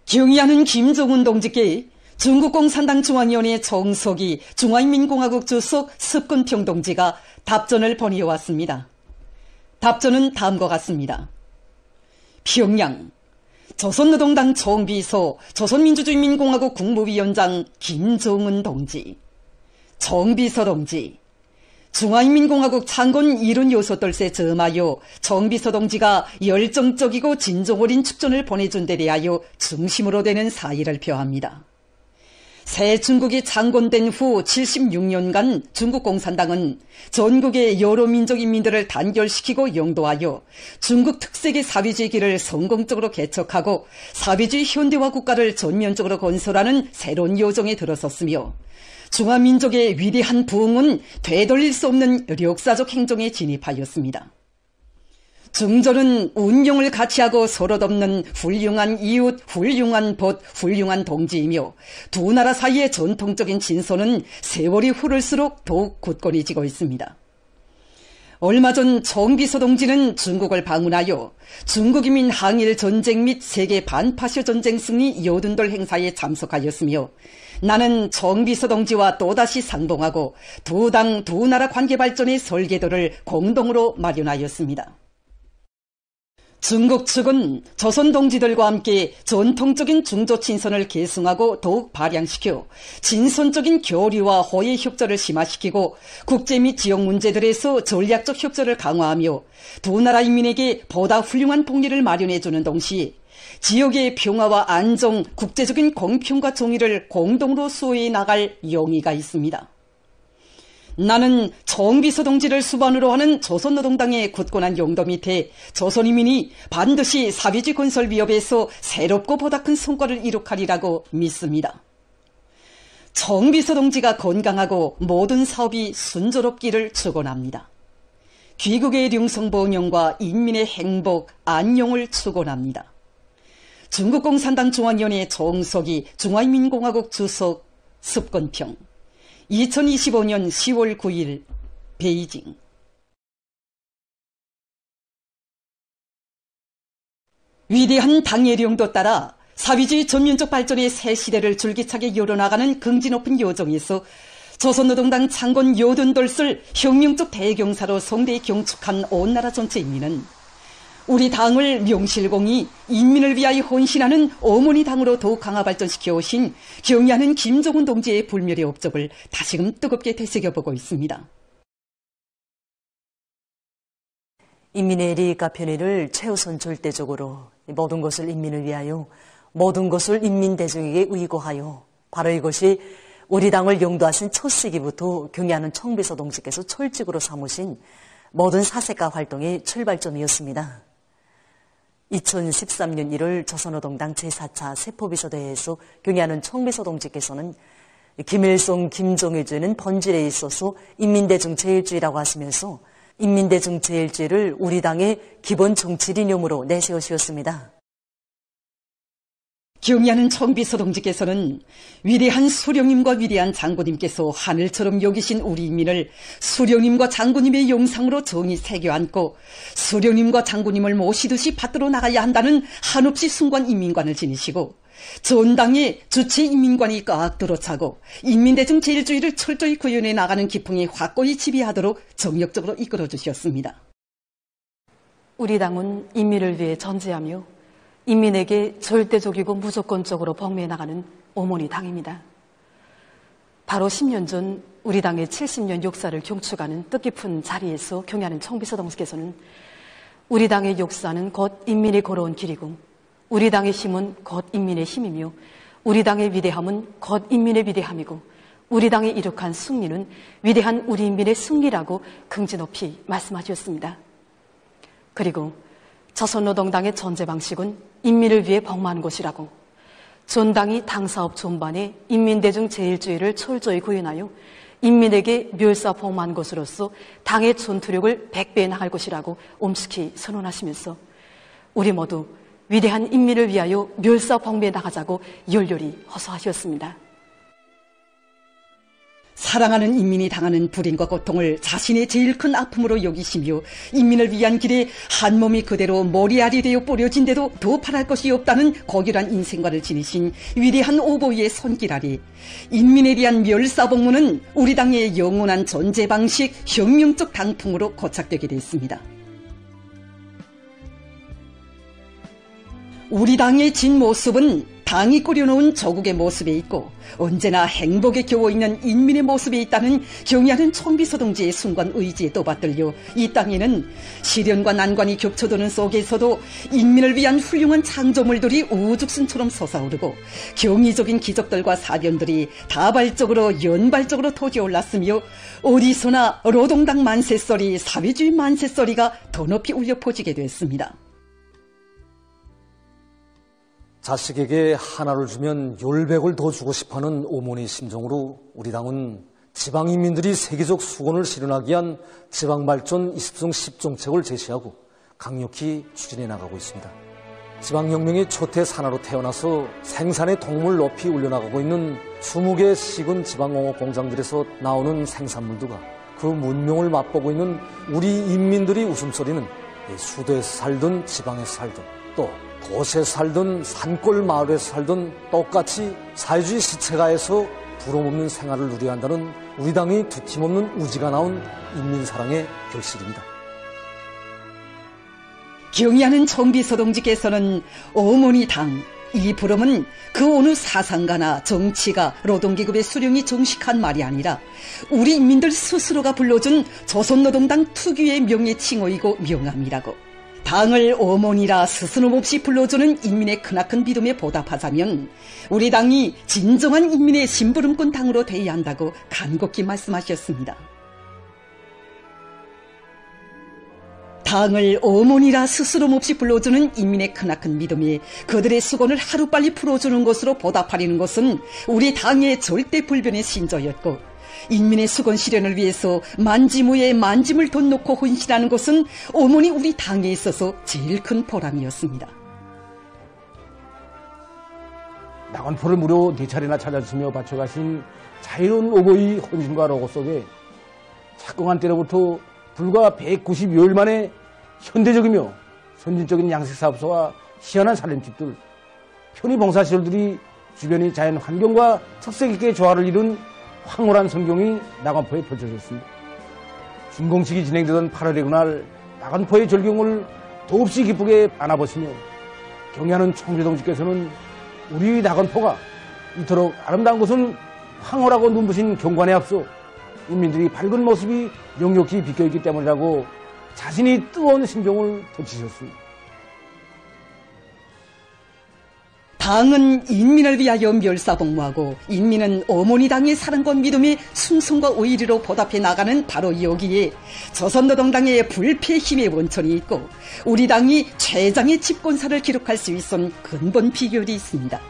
경의하는 김정은 동지께 중국 공산당 중앙위원회 정석이 중화인민공화국 주석 습근평 동지가 답전을 보내왔습니다. 답전은 다음과 같습니다. 평양 조선노동당 정비서 조선민주주의인민공화국 국무위원장 김정은 동지, 정비서 동지, 중화인민공화국 창건 76돌세 점하여 정비서 동지가 열정적이고 진정 어린 축전을 보내준 데 대하여 중심으로 되는 사의를 표합니다. 새 중국이 창건된 후 76년간 중국 공산당은 전국의 여러 민족 인민들을 단결시키고 영도하여 중국 특색의 사회주의 길을 성공적으로 개척하고 사회주의 현대화 국가를 전면적으로 건설하는 새로운 요정에 들어섰으며 중화민족의 위대한 부흥은 되돌릴 수 없는 역사적 행정에 진입하였습니다. 중전은 운용을 같이 하고 서로 덮는 훌륭한 이웃, 훌륭한 벗, 훌륭한 동지이며 두 나라 사이의 전통적인 진서는 세월이 흐를수록 더욱 굳건해지고 있습니다. 얼마 전 정비서 동지는 중국을 방문하여 중국인민 항일 전쟁 및 세계 반파쇼 전쟁 승리 여든돌 행사에 참석하였으며 나는 정비서 동지와 또다시 상봉하고 두 당, 두 나라 관계 발전의 설계도를 공동으로 마련하였습니다. 중국 측은 조선 동지들과 함께 전통적인 중조 친선을 계승하고 더욱 발양시켜 진선적인 교류와 호의 협조를 심화시키고 국제 및 지역 문제들에서 전략적 협조를 강화하며 두 나라 인민에게 보다 훌륭한 통일을 마련해주는 동시에 지역의 평화와 안정, 국제적인 공평과 정의를 공동으로 수호해 나갈 용의가 있습니다. 나는 정비서 동지를 수반으로 하는 조선노동당의 굳건한 용도 밑에 조선인민이 반드시 사회주의 건설 위협에서 새롭고 보다 큰 성과를 이룩하리라고 믿습니다. 정비서 동지가 건강하고 모든 사업이 순조롭기를 축원합니다. 귀국의 융성번영과 인민의 행복, 안녕을 축원합니다. 중국 공산당 중앙위원회 정석이 중화인민공화국 주석 습근평 2025년 10월 9일 베이징. 위대한 당의 령도 따라 사회주의 전면적 발전의 새 시대를 줄기차게 열어나가는 긍지 높은 여정에서 조선노동당 창건 여든돌슬 혁명적 대경사로 성대히 경축한 온 나라 전체 인민은 우리 당을 명실공히 인민을 위하여 헌신하는 어머니 당으로 더욱 강화 발전시켜 오신 경의하는 김정은 동지의 불멸의 업적을 다시금 뜨겁게 되새겨보고 있습니다. 인민의 리익과 편의를 최우선 절대적으로 모든 것을 인민을 위하여 모든 것을 인민대중에게 의고하여 바로 이것이 우리 당을 영도하신 첫 시기부터 경의하는 정비서 동지께서 철칙으로 삼으신 모든 사색과 활동의 출발점이었습니다. 2013년 1월 조선노동당 제4차 세포비서대회에서 경의하는 정비서 동지께서는 김일성, 김정일주의는 본질에 있어서 인민대중 제일주의라고 하시면서 인민대중 제일주의를 우리 당의 기본 정치 이념으로 내세우셨습니다. 경의하는 정비서 동지께서는 위대한 수령님과 위대한 장군님께서 하늘처럼 여기신 우리 인민을 수령님과 장군님의 영상으로 정의 새겨안고 수령님과 장군님을 모시듯이 받들어 나가야 한다는 한없이 숭고한 인민관을 지니시고 전당의 주체 인민관이 꽉 들어차고 인민대중 제일주의를 철저히 구현해 나가는 기풍이 확고히 지배하도록 정력적으로 이끌어 주셨습니다. 우리 당은 인민을 위해 전제하며 인민에게 절대적이고 무조건적으로 복무해 나가는 어머니 당입니다. 바로 10년 전 우리 당의 70년 역사를 경축하는 뜻깊은 자리에서 경의하는 정비서 동지께서는 우리 당의 역사는 곧 인민이 걸어온 길이고 우리 당의 힘은 곧 인민의 힘이며 우리 당의 위대함은 곧 인민의 위대함이고 우리 당이 이룩한 승리는 위대한 우리 인민의 승리라고 긍지 높이 말씀하셨습니다. 그리고 조선노동당의 전제 방식은 인민을 위해 복무한 것이라고 전당이 당사업 전반에 인민대중 제일주의를 철저히 구현하여 인민에게 멸사 복무한 것으로서 당의 전투력을 100배에 나갈 것이라고 엄숙히 선언하시면서 우리 모두 위대한 인민을 위하여 멸사 복무에 나가자고 열렬히 호소하셨습니다. 사랑하는 인민이 당하는 불행과 고통을 자신의 제일 큰 아픔으로 여기시며 인민을 위한 길에 한 몸이 그대로 머리알이 되어 뿌려진데도 더 바랄 것이 없다는 고결한 인생관을 지니신 위대한 오보이의 손길 아래 인민에 대한 멸사복무는 우리 당의 영원한 존재 방식 혁명적 당풍으로 고착되게 됐습니다. 우리 당의 진 모습은 당이 꾸려놓은 조국의 모습에 있고 언제나 행복에 겨워있는 인민의 모습에 있다는 경의하는 총비서 동지의 순간 의지에 또받들려 이 땅에는 시련과 난관이 겹쳐도는 속에서도 인민을 위한 훌륭한 창조물들이 우죽순처럼 솟아오르고 경이적인 기적들과 사변들이 다발적으로 연발적으로 터져올랐으며 어디서나 노동당 만세소리, 사회주의 만세소리가 더 높이 울려 퍼지게 됐습니다. 자식에게 하나를 주면 10백을 더 주고 싶어하는 어머니의 심정으로 우리 당은 지방인민들이 세계적 수건을 실현하기 위한 지방발전 20성 10정책을 제시하고 강력히 추진해 나가고 있습니다. 지방혁명의 첫 해 산하로 태어나서 생산의 동물 높이 올려나가고 있는 20개 시군 지방공업 공장들에서 나오는 생산물들과 그 문명을 맛보고 있는 우리 인민들의 웃음소리는 수도에서 살든 지방에서 살든 또 도시에 살든 산골 마을에서 살든 똑같이 사회주의 시체가에서 부러움없는 생활을 누려야 한다는 우리 당의 두팀없는 의지가 나온 인민사랑의 결실입니다. 경의하는 총비서 동지께서는 어머니 당, 이 부름은 그 어느 사상가나 정치가 노동계급의 수령이 정식한 말이 아니라 우리 인민들 스스로가 불러준 조선노동당 특유의 명예칭호이고 명함이라고. 당을 어머니라 스스럼없이 불러주는 인민의 크나큰 믿음에 보답하자면 우리 당이 진정한 인민의 심부름꾼 당으로 되어야 한다고 간곡히 말씀하셨습니다. 당을 어머니라 스스럼없이 불러주는 인민의 크나큰 믿음에 그들의 수건을 하루빨리 풀어주는 것으로 보답하려는 것은 우리 당의 절대 불변의 신조였고 인민의 수건 실현을 위해서 만지무에 만짐을 돈 놓고 헌신하는 것은 어머니 우리 당에 있어서 제일 큰 보람이었습니다. 낙원포를 무려 4차례나 찾아주시며 바쳐가신 자유로운 어버이 헌신과 로고 속에 착공한 때로부터 불과 190여일 만에 현대적이며 선진적인 양식사업소와 희한한 살림집들, 편의봉사시설들이 주변의 자연 환경과 특색 있게 조화를 이룬 황홀한 성경이 낙원포에 펼쳐졌습니다. 준공식이 진행되던 8월의 그날 낙원포의 절경을 더없이 기쁘게 안아보시며 경의하는 총비동지께서는 우리 낙원포가 이토록 아름다운 것은 황홀하고 눈부신 경관에 앞서 인민들이 밝은 모습이 역력히 비껴있기 때문이라고 자신이 뜨거운 심정을 덧치셨습니다. 당은 인민을 위하여 멸사복무하고 인민은 어머니 당의 사랑과 믿음의 충성과 의리로 보답해 나가는 바로 여기에 조선노동당의 불패 힘의 원천이 있고 우리 당이 최장의 집권사를 기록할 수 있은 근본 비결이 있습니다.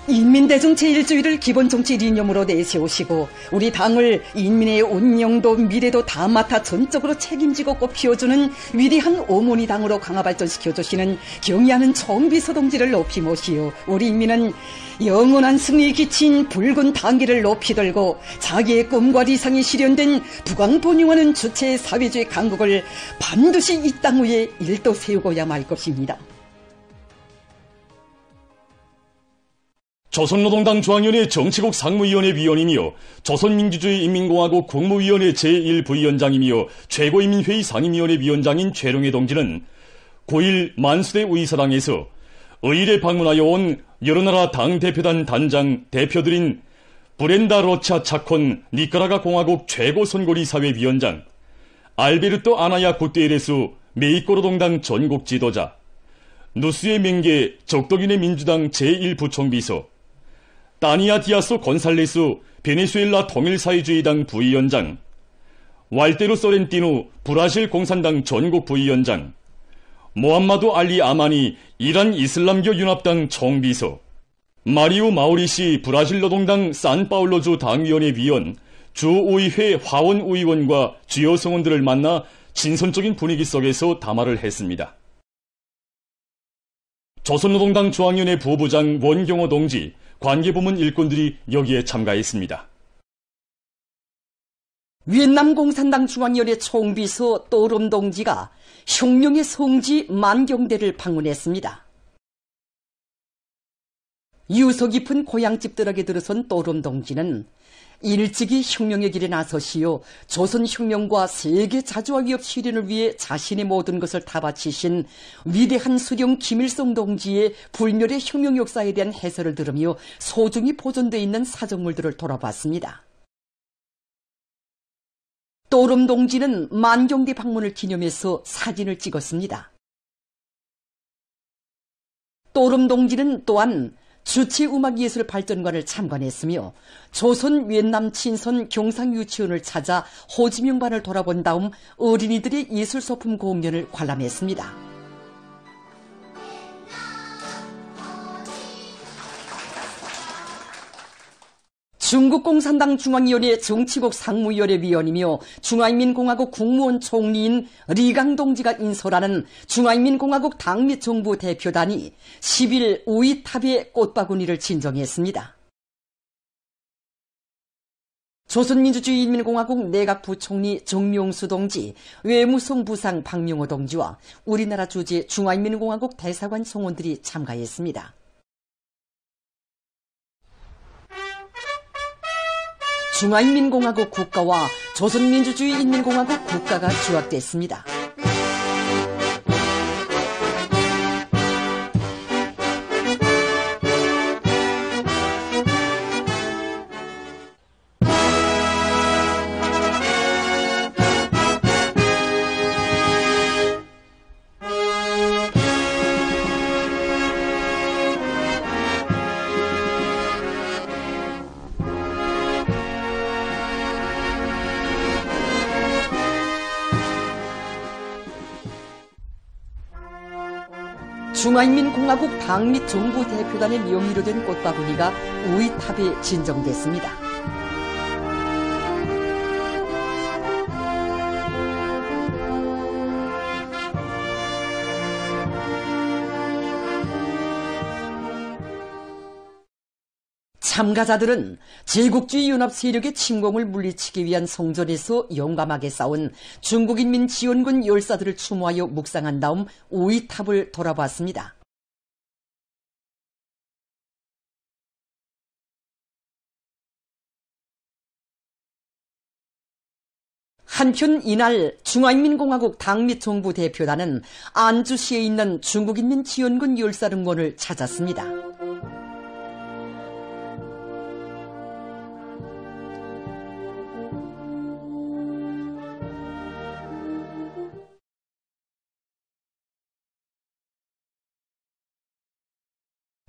인민대중 제일주의를 기본 정치 이념으로 내세우시고 우리 당을 인민의 운명도 미래도 다 맡아 전적으로 책임지고 꽃피워주는 위대한 어머니 당으로 강화 발전시켜주시는 경의하는 총비서 동지를 높이 모시어 우리 인민은 영원한 승리에 기친 붉은 당기를 높이 들고 자기의 꿈과理想이 실현된 부강본영하는 주체의 사회주의 강국을 반드시 이 땅 위에 일도 세우고야 말 것입니다. 조선노동당 중앙위원회 정치국 상무위원회 위원이며 조선민주주의 인민공화국 국무위원회 제1부위원장이며 최고인민회의 상임위원회 위원장인 최룡해 동지는 9일 만수대 의사당에서 의일에 방문하여 온 여러 나라 당대표단 단장 대표들인 브렌다 로차 차콘 니카라가 공화국 최고선거리사회 위원장, 알베르토 아나야 구테레스 메히코노동당 전국 지도자, 누스의 맹게 적도기네 민주당 제1부총비서, 따니아 디아소 곤살레스 베네수엘라 통일사회주의당 부위원장, 왈테루 소렌티누 브라질 공산당 전국 부위원장, 모함마두 알리 아마니 이란 이슬람교 연합당 총비서, 마리우 마우리시 브라질 노동당 산파울로주 당위원회 위원, 주의회 화원 의원과 주요 성원들을 만나 진선적인 분위기 속에서 담화를 했습니다. 조선노동당 중앙위원회 부부장 원경호 동지, 관계부문 일꾼들이 여기에 참가했습니다. 위엔남 공산당 중앙위원회 총비서 또롬 동지가 혁명의 성지 만경대를 방문했습니다. 유서 깊은 고향집들에게 들어선 또롬 동지는 일찍이 혁명의 길에 나서시어 조선혁명과 세계 자주와 위협 실현을 위해 자신의 모든 것을 다 바치신 위대한 수령 김일성 동지의 불멸의 혁명 역사에 대한 해설을 들으며 소중히 보존되어 있는 사적물들을 돌아봤습니다. 또롬 동지는 만경대 방문을 기념해서 사진을 찍었습니다. 또롬 동지는 또한 주체음악예술발전관을 참관했으며 조선 위엔남 친선 경상유치원을 찾아 호지명반을 돌아본 다음 어린이들의 예술소품 공연을 관람했습니다. 중국 공산당 중앙위원회 정치국 상무위원회 위원이며 중화인민공화국 국무원 총리인 리강 동지가 인솔하는 중화인민공화국 당 및 정부 대표단이 10일 우이탑의 꽃바구니를 진정했습니다. 조선민주주의인민공화국 내각부총리 정명수 동지, 외무성 부상 박명호 동지와 우리나라 주재 중화인민공화국 대사관 성원들이 참가했습니다. 중화인민공화국 국가와 조선민주주의인민공화국 국가가 조약됐습니다. 중화인민공화국 당 및 정부 대표단의 명의로 된 꽃바구니가 우이탑에 진정됐습니다. 참가자들은 제국주의 연합 세력의 침공을 물리치기 위한 성전에서 용감하게 싸운 중국인민 지원군 열사들을 추모하여 묵상한 다음 우이탑을 돌아봤습니다. 한편 이날 중화인민공화국 당 및 정부 대표단은 안주시에 있는 중국인민 지원군 열사릉원을 찾았습니다.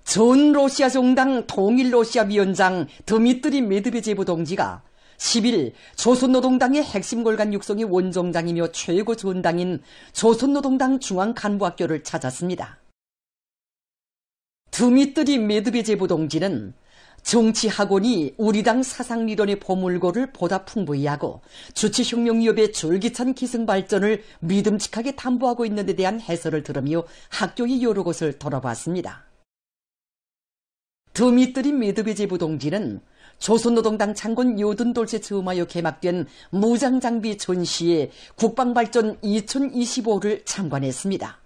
전 러시아 정당 통일러시아 위원장 드미트리 메드베제브 동지가 10일 조선노동당의 핵심 골간 육성의 원정장이며 최고 전당인 조선노동당 중앙간부학교를 찾았습니다. 드미트리 메드베제브 동지는 정치학원이 우리 당 사상리론의 보물고를 보다 풍부히 하고 주체혁명위협의 줄기찬 기승발전을 믿음직하게 담보하고 있는 데 대한 해설을 들으며 학교의 여러 곳을 돌아봤습니다. 드미트리 메드베제브 동지는 조선노동당 창건 요든돌체 즈음하여 개막된 무장장비 전시회 국방발전 2025를 참관했습니다.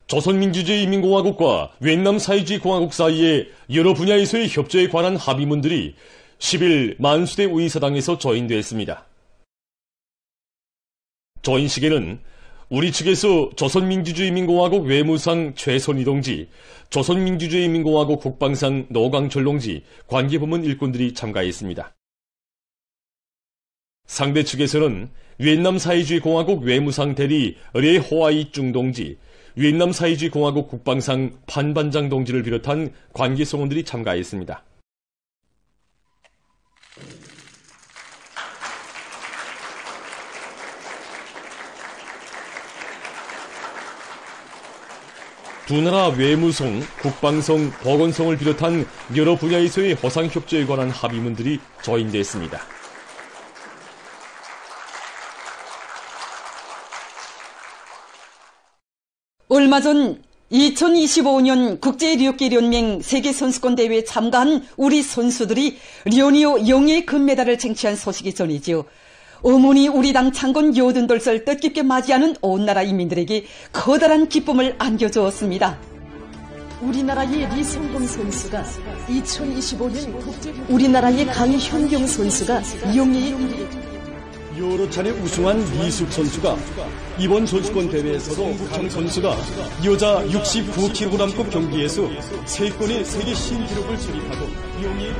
조선민주주의인민공화국과 위엔남 사회주의공화국 사이의 여러 분야에서의 협조에 관한 합의문들이 10일 만수대 우이사당에서 조인됐습니다. 조인식에는 우리 측에서 조선민주주의인민공화국 외무상 최선희 동지, 조선민주주의인민공화국 국방상 노광철 동지, 관계부문 일꾼들이 참가했습니다. 상대 측에서는 위엔남 사회주의공화국 외무상 대리 레 호아이 중 동지, 위엔남 사회주의공화국 국방상 판반장 동지를 비롯한 관계성원들이 참가했습니다. 두 나라 외무성, 국방성, 보건성을 비롯한 여러 분야에서의 허상협조에 관한 합의문들이 조인됐습니다. 얼마 전 2025년 국제류기연맹 세계선수권대회에 참가한 우리 선수들이 리오니오 영예의 금메달을 쟁취한 소식이 전해지요. 어머니 우리 당 창건 요든돌설 뜻깊게 맞이하는 온 나라 인민들에게 커다란 기쁨을 안겨주었습니다. 우리나라의 리성범 선수가 2025년 우리나라의 강현경 선수가 영예의 여러 차례 우승한 이숙 선수가 이번 선수권 대회에서도 강 선수가 여자 69kg급 경기에서 3건의 세계 신기록을 수립하고 영예의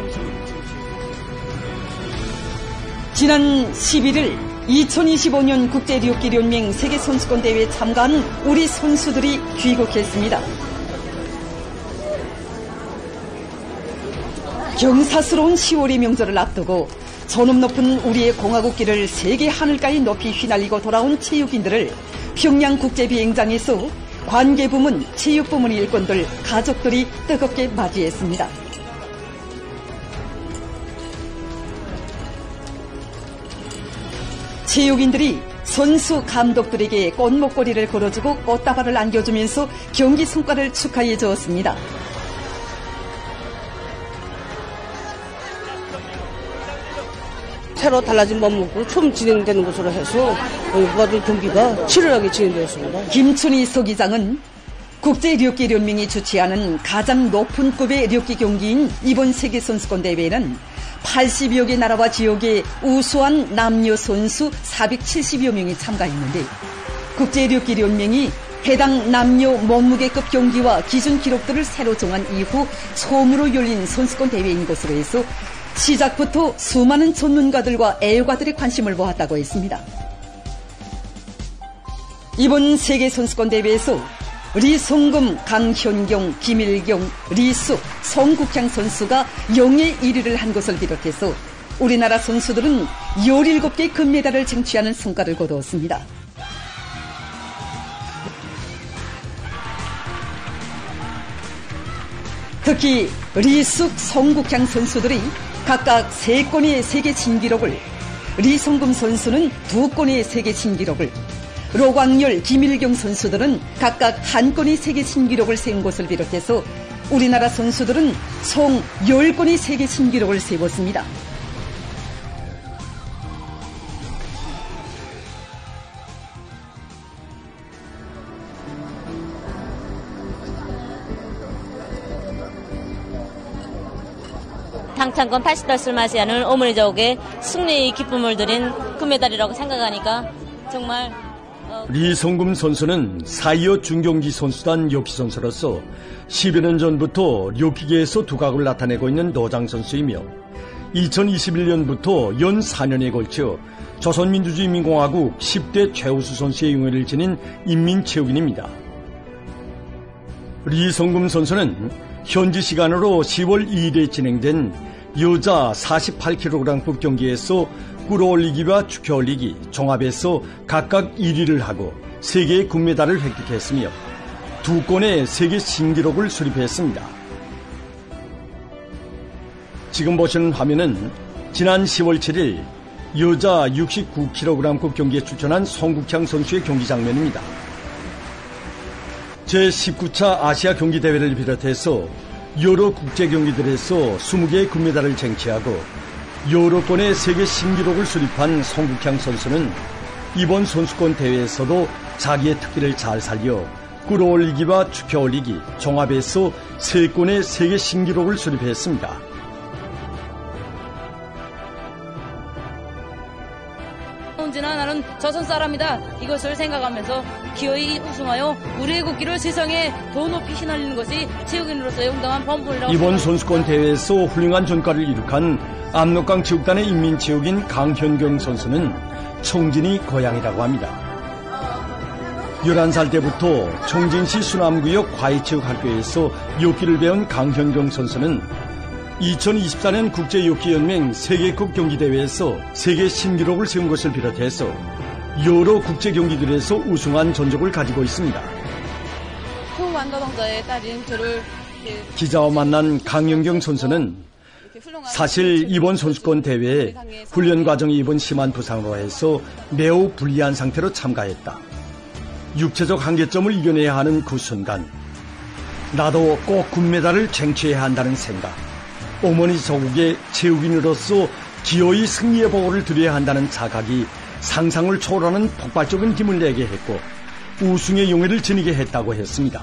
지난 11일 2025년 국제류기연맹 세계선수권대회에 참가한 우리 선수들이 귀국했습니다. 경사스러운 10월의 명절을 앞두고 전업 높은 우리의 공화국기를 세계 하늘까지 높이 휘날리고 돌아온 체육인들을 평양국제비행장에서 관계부문, 체육부문 일꾼들, 가족들이 뜨겁게 맞이했습니다. 체육인들이 선수, 감독들에게 꽃목걸이를 걸어주고 꽃다발을 안겨주면서 경기 성과를 축하해 주었습니다. 새로 달라진 법목으로 처음 진행되는 것으로 해서 모든 경기가 치열하게 진행되었습니다. 김춘희 서기장은 국제류기연맹이 주최하는 가장 높은 급의 류기 경기인 이번 세계선수권대회에는 80여 개 나라와 지역의 우수한 남녀 선수 470여 명이 참가했는데 국제류기연맹이 해당 남녀 몸무게급 경기와 기준 기록들을 새로 정한 이후 처음으로 열린 선수권 대회인 것으로 해서 시작부터 수많은 전문가들과 애호가들의 관심을 모았다고 했습니다. 이번 세계선수권대회에서 리성금, 강현경, 김일경, 리숙, 송국향 선수가 영예 1위를 한 것을 비롯해서 우리나라 선수들은 17개 금메달을 쟁취하는 성과를 거두었습니다. 특히 리숙, 송국향 선수들이 각각 3건의 세계 신기록을, 리성금 선수는 2건의 세계 신기록을, 로광열, 김일경 선수들은 각각 1건의 세계 신기록을 세운 것을 비롯해서 우리나라 선수들은 총 10건의 세계 신기록을 세웠습니다. 당창권 80달수를 맞이하는 어머니 저에게 승리의 기쁨을 드린 금메달이라고 생각하니까 정말 리성금 선수는 4.25 중경기 선수단 료키 선수로서 10여 년 전부터 료키계에서 두각을 나타내고 있는 노장 선수이며 2021년부터 연 4년에 걸쳐 조선민주주의인민공화국 10대 최우수 선수의 영예를 지닌 인민체육인입니다. 리성금 선수는 현지 시간으로 10월 2일에 진행된 여자 48kg급 경기에서 끌어올리기와 축혀올리기, 종합에서 각각 1위를 하고 3개의 금메달을 획득했으며 2건의 세계 신기록을 수립했습니다. 지금 보시는 화면은 지난 10월 7일 여자 69kg급 경기에 출전한 송국향 선수의 경기 장면입니다. 제19차 아시아 경기대회를 비롯해서 여러 국제경기들에서 20개의 금메달을 쟁취하고 여러 건의 세계 신기록을 수립한 송국향 선수는 이번 선수권 대회에서도 자기의 특기를 잘 살려 끌어올리기와 축혀올리기, 종합에서 3건의 세계 신기록을 수립했습니다. 언제나 나는 조선 사람이다. 이것을 생각하면서 기어이 우승하여 우리의 국기를 세상에 더 높이 휘날리는 것이 체육인으로서의 응당한 본분이라고 이번 선수권 대회에서 훌륭한 전과를 이룩한 압록강 체육단의 인민체육인 강현경 선수는 청진이 고향이라고 합니다. 11살 때부터 청진시 수남구역 과외체육학교에서 요기를 배운 강현경 선수는 2024년 국제요기연맹 세계급 경기대회에서 세계 신기록을 세운 것을 비롯해서 여러 국제경기들에서 우승한 전적을 가지고 있습니다. 후완도동자의 딸인 저를 기자와 만난 강현경 선수는 사실 이번 선수권 대회에 훈련 과정이 입은 심한 부상으로 해서 매우 불리한 상태로 참가했다. 육체적 한계점을 이겨내야 하는 그 순간 나도 꼭 금메달을 쟁취해야 한다는 생각, 어머니 저국의 체육인으로서 기어이 승리의 보고를 드려야 한다는 자각이 상상을 초월하는 폭발적인 힘을 내게 했고 우승의 용의를 지니게 했다고 했습니다.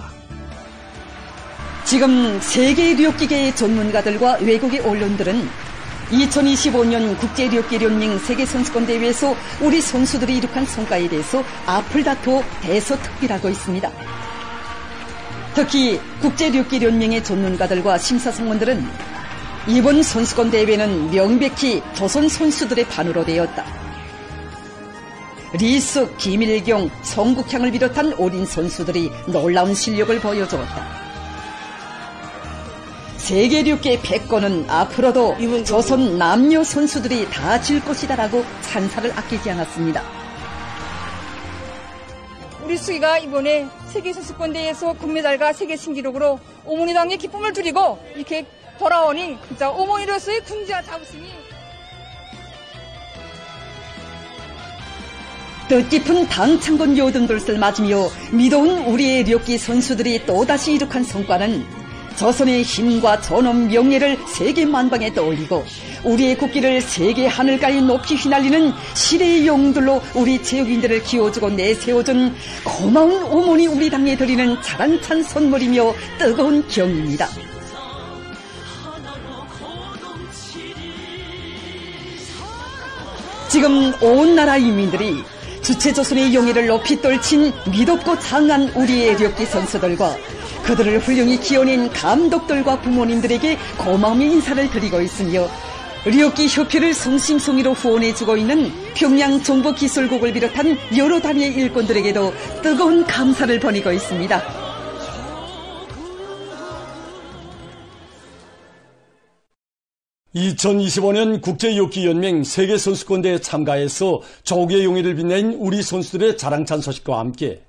지금 세계 류기계의 전문가들과 외국의 언론들은 2025년 국제류기련맹 세계선수권대회에서 우리 선수들이 이룩한 성과에 대해서 앞을 다투어 대서특필하고 있습니다. 특히 국제류기련맹의 전문가들과 심사승원들은 이번 선수권대회는 명백히 조선 선수들의 판으로 되었다. 리숙, 김일경, 성국향을 비롯한 어린 선수들이 놀라운 실력을 보여주었다. 세계류계 100건은 앞으로도 조선 남녀 선수들이 다 질 것이다라고 찬사를 아끼지 않았습니다. 우리 수기가 이번에 세계선수권대회에서 금메달과 세계 신기록으로 어머니당의 기쁨을 드리고 이렇게 돌아오니 진짜 어머니로서의 궁지와 자부심이 뜻깊은 당창건 요등돌을 맞으며 믿어온 우리의 류기 선수들이 또다시 이룩한 성과는 조선의 힘과 존엄 명예를 세계 만방에 떠올리고 우리의 국기를 세계 하늘가에 높이 휘날리는 시대의 영웅들로 우리 체육인들을 키워주고 내세워준 고마운 어머니 우리 당에 드리는 자랑찬 선물이며 뜨거운 경입니다. 지금 온 나라 인민들이 주체조선의 영예를 높이 떨친 믿었고 장한 우리의 류기 선수들과 그들을 훌륭히 키워낸 감독들과 부모님들에게 고마움의 인사를 드리고 있으며 류기 협회를 성심성의로 후원해주고 있는 평양 정보기술국을 비롯한 여러 단위의 일꾼들에게도 뜨거운 감사를 보내고 있습니다. (2025년) 국제유기연맹 세계선수권대회에 참가해서 조국의 용의를 빛낸 우리 선수들의 자랑찬 소식과 함께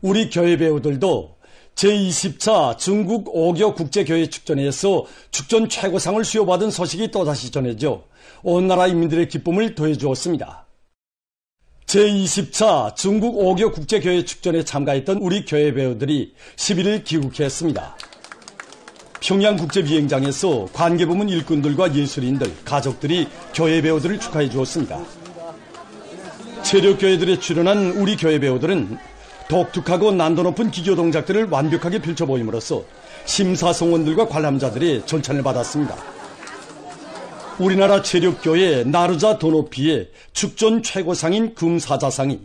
우리 교회 배우들도 제20차 중국 5교 국제교회축전에서 축전 최고상을 수여받은 소식이 또다시 전해져 온 나라 인민들의 기쁨을 더해주었습니다. 제20차 중국 5교 국제교회축전에 참가했던 우리 교회 배우들이 11일 귀국했습니다. 평양국제비행장에서 관계부문 일꾼들과 예술인들, 가족들이 교회 배우들을 축하해 주었습니다. 체력교회들에 출연한 우리 교회 배우들은 독특하고 난도 높은 기교 동작들을 완벽하게 펼쳐 보임으로써 심사송원들과 관람자들의 절찬을 받았습니다. 우리나라 체력교회 나르자 도노피의 축전 최고상인 금사자상이,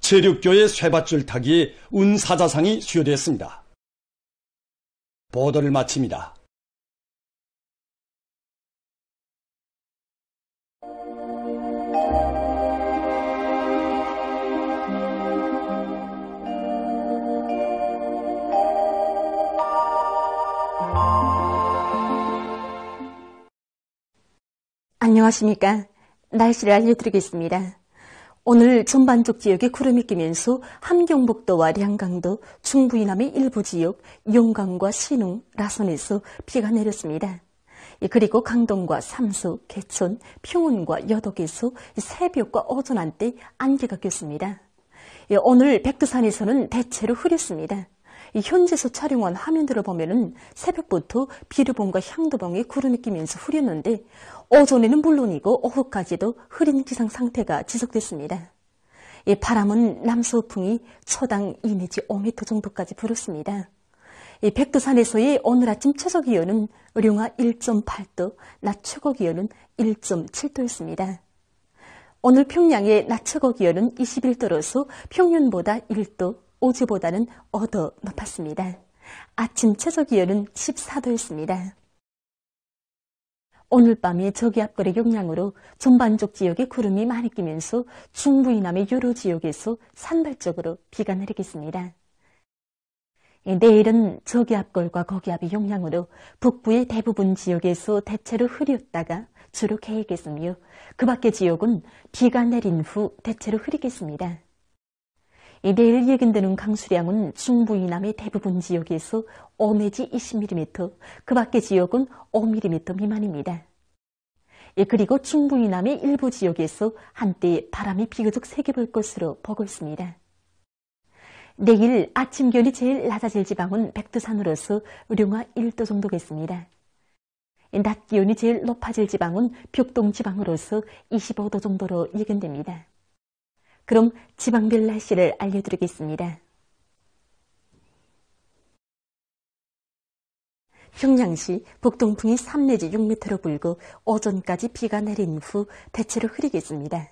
체력교회 쇠밧줄 타기의 운사자상이 수여됐습니다. 보도를 마칩니다. 안녕하십니까. 날씨를 알려드리겠습니다. 오늘 전반적 지역에 구름이 끼면서 함경북도와 량강도, 중부 이남의 일부 지역, 용강과 신흥, 라선에서 비가 내렸습니다. 그리고 강동과 삼수, 개천, 평운과 여덕에서 새벽과 오전 한때 안개가 꼈습니다. 오늘 백두산에서는 대체로 흐렸습니다. 현재서 촬영한 화면들을 보면은 새벽부터 비르봉과 향도봉에 구름이 끼면서 흐렸는데 오전에는 물론이고 오후까지도 흐린 기상 상태가 지속됐습니다. 이 바람은 남서풍이 초당 2 내지 5m 정도까지 불었습니다. 이 백두산에서의 오늘 아침 최저 기온은 룡화 1.8도, 낮 최고 기온은 1.7도였습니다. 오늘 평양의 낮 최고 기온은 21도로서 평년보다 1도, 어제보다는 5도 높았습니다. 아침 최저 기온은 14도였습니다. 오늘 밤에 저기압골의 영향으로 전반적 지역에 구름이 많이 끼면서 중부 이남의 여러 지역에서 산발적으로 비가 내리겠습니다. 내일은 저기압골과 고기압의 영향으로 북부의 대부분 지역에서 대체로 흐렸다가 주로 개겠으며 그 밖의 지역은 비가 내린 후 대체로 흐리겠습니다. 내일 예견되는 강수량은 중부 이남의 대부분 지역에서 5 내지 20mm, 그 밖의 지역은 5mm 미만입니다. 그리고 중부 이남의 일부 지역에서 한때 바람이 비교적 세게 불 것으로 보고 있습니다. 내일 아침 기온이 제일 낮아질 지방은 백두산으로서 영하 1도 정도겠습니다. 낮 기온이 제일 높아질 지방은 벽동 지방으로서 25도 정도로 예견됩니다. 그럼 지방별 날씨를 알려드리겠습니다. 평양시 북동풍이 3 내지 6m로 불고 오전까지 비가 내린 후 대체로 흐리겠습니다.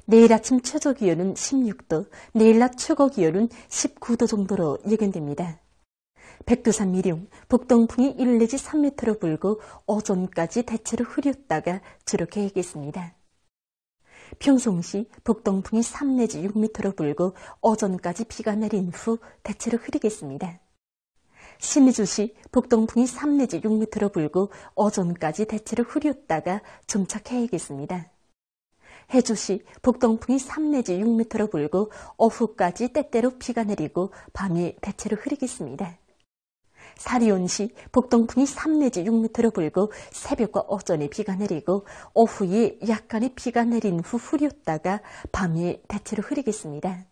내일 아침 최저 기온은 16도, 내일 낮 최고 기온은 19도 정도로 예견됩니다. 백두산 미룡, 북동풍이 1 내지 3m로 불고 오전까지 대체로 흐렸다가 주로 개겠습니다. 평송시 북동풍이 3 내지 6m로 불고 오전까지 비가 내린 후 대체로 흐리겠습니다. 신의주시 북동풍이 3 내지 6m로 불고 오전까지 대체로 흐렸다가 점차 개겠습니다. 해주시 북동풍이 3 내지 6m로 불고 오후까지 때때로 비가 내리고 밤이 대체로 흐리겠습니다. 사리온시 북동풍이 3 내지 6m로 불고 새벽과 오전에 비가 내리고 오후에 약간의 비가 내린 후 흐렸다가 밤이 대체로 흐리겠습니다.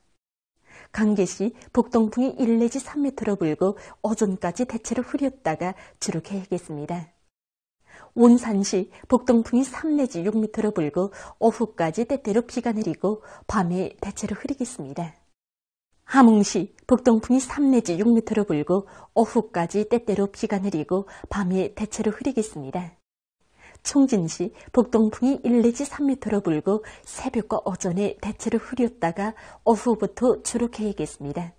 강계시 북동풍이 1 내지 3m로 불고 오전까지 대체로 흐렸다가 주로 개겠습니다. 온산시 북동풍이 3 내지 6m로 불고 오후까지 때때로 비가 내리고 밤에 대체로 흐리겠습니다. 함흥시 북동풍이 3 내지 6m로 불고 오후까지 때때로 비가 내리고 밤에 대체로 흐리겠습니다. 총진시 북동풍이 1 내지 3m로 불고 새벽과 오전에 대체로 흐렸다가 오후부터 주로 개겠습니다.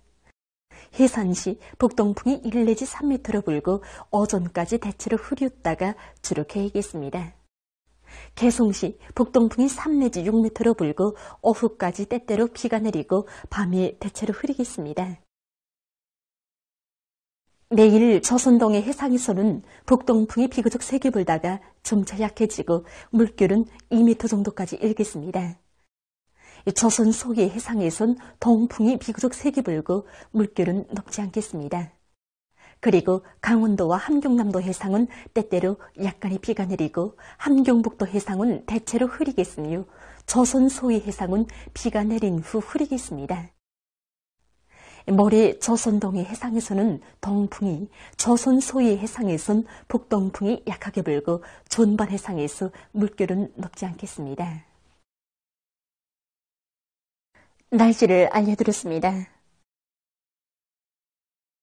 해산시 북동풍이 1 내지 3m로 불고 오전까지 대체로 흐렸다가 주로 개겠습니다. 개송시 북동풍이 3 내지 6m로 불고 오후까지 때때로 비가 내리고 밤에 대체로 흐리겠습니다. 내일 조선동해 해상에서는 북동풍이 비교적 세게 불다가 점차 약해지고 물결은 2m 정도까지 일겠습니다. 조선 소의 해상에선 동풍이 비교적 세게 불고 물결은 높지 않겠습니다. 그리고 강원도와 함경남도 해상은 때때로 약간의 비가 내리고 함경북도 해상은 대체로 흐리겠으며 조선 소의 해상은 비가 내린 후 흐리겠습니다. 모레 조선동해 해상에서는 동풍이, 조선 소의 해상에선 북동풍이 약하게 불고 존발 해상에서 물결은 높지 않겠습니다. 날씨를 알려드렸습니다.